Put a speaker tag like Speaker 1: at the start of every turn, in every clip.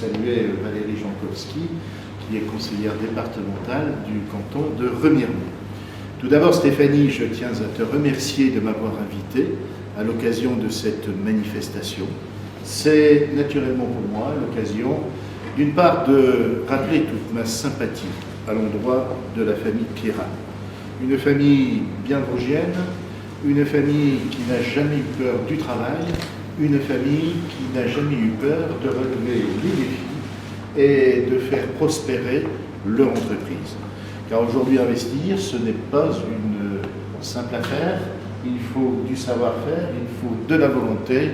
Speaker 1: saluer Valérie Jankowski, qui est conseillère départementale du canton de Remiremont. Tout d'abord, Stéphanie, je tiens à te remercier de m'avoir invité à l'occasion de cette manifestation. C'est naturellement pour moi l'occasion, d'une part, de rappeler toute ma sympathie à l'endroit de la famille Pierrat. Une famille bien vosgienne, une famille qui n'a jamais eu peur du travail, une famille qui n'a jamais eu peur de relever les défis et de faire prospérer leur entreprise. Car aujourd'hui, investir, ce n'est pas une simple affaire, il faut du savoir-faire, il faut de la volonté,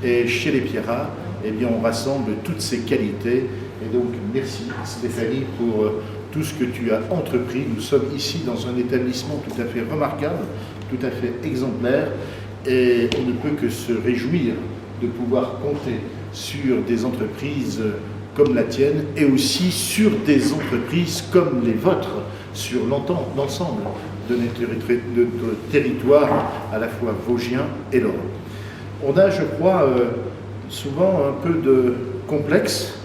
Speaker 1: et chez les Pierrat, eh bien, on rassemble toutes ces qualités. Et donc, merci Stéphanie pour tout ce que tu as entrepris. Nous sommes ici dans un établissement tout à fait remarquable, tout à fait exemplaire, et on ne peut que se réjouir de pouvoir compter sur des entreprises comme la tienne et aussi sur des entreprises comme les vôtres sur l'ensemble de notre territoire à la fois vosgien et lorrain. On a, je crois, souvent un peu de complexe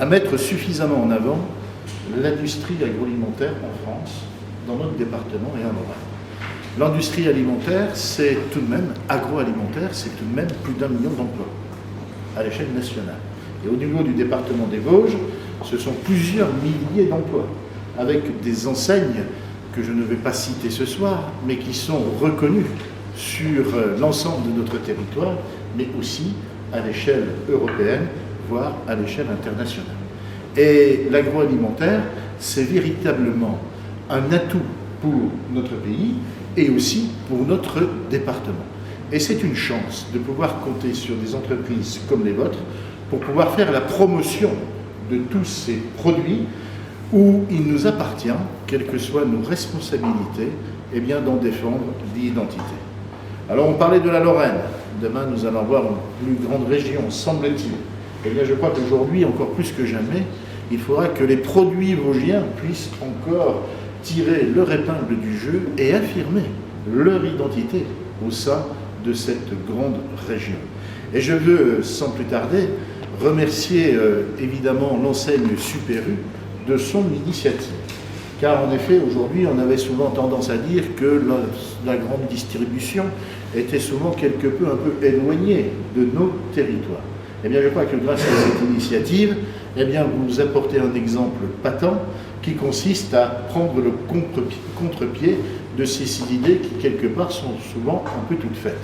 Speaker 1: à mettre suffisamment en avant l'industrie agroalimentaire en France, dans notre département et en Lorraine. L'industrie alimentaire, c'est tout de même, agroalimentaire, c'est tout de même plus d'1 million d'emplois à l'échelle nationale. Et au niveau du département des Vosges, ce sont plusieurs milliers d'emplois, avec des enseignes que je ne vais pas citer ce soir, mais qui sont reconnues sur l'ensemble de notre territoire, mais aussi à l'échelle européenne, voire à l'échelle internationale. Et l'agroalimentaire, c'est véritablement un atout pour notre pays et aussi pour notre département. Et c'est une chance de pouvoir compter sur des entreprises comme les vôtres pour pouvoir faire la promotion de tous ces produits où il nous appartient, quelles que soient nos responsabilités, eh bien, d'en défendre l'identité. Alors on parlait de la Lorraine, demain nous allons avoir une plus grande région, semble-t-il. Eh bien je crois qu'aujourd'hui, encore plus que jamais, il faudra que les produits vosgiens puissent encore tirer leur épingle du jeu et affirmer leur identité au sein de cette grande région. Et je veux, sans plus tarder, remercier évidemment l'enseigne Super U de son initiative. Car en effet, aujourd'hui, on avait souvent tendance à dire que la grande distribution était souvent quelque peu un peu éloignée de nos territoires. Eh bien, je crois que grâce à cette initiative, eh bien, vous apportez un exemple patent qui consiste à prendre le contre-pied de ces idées qui, quelque part, sont souvent un peu toutes faites.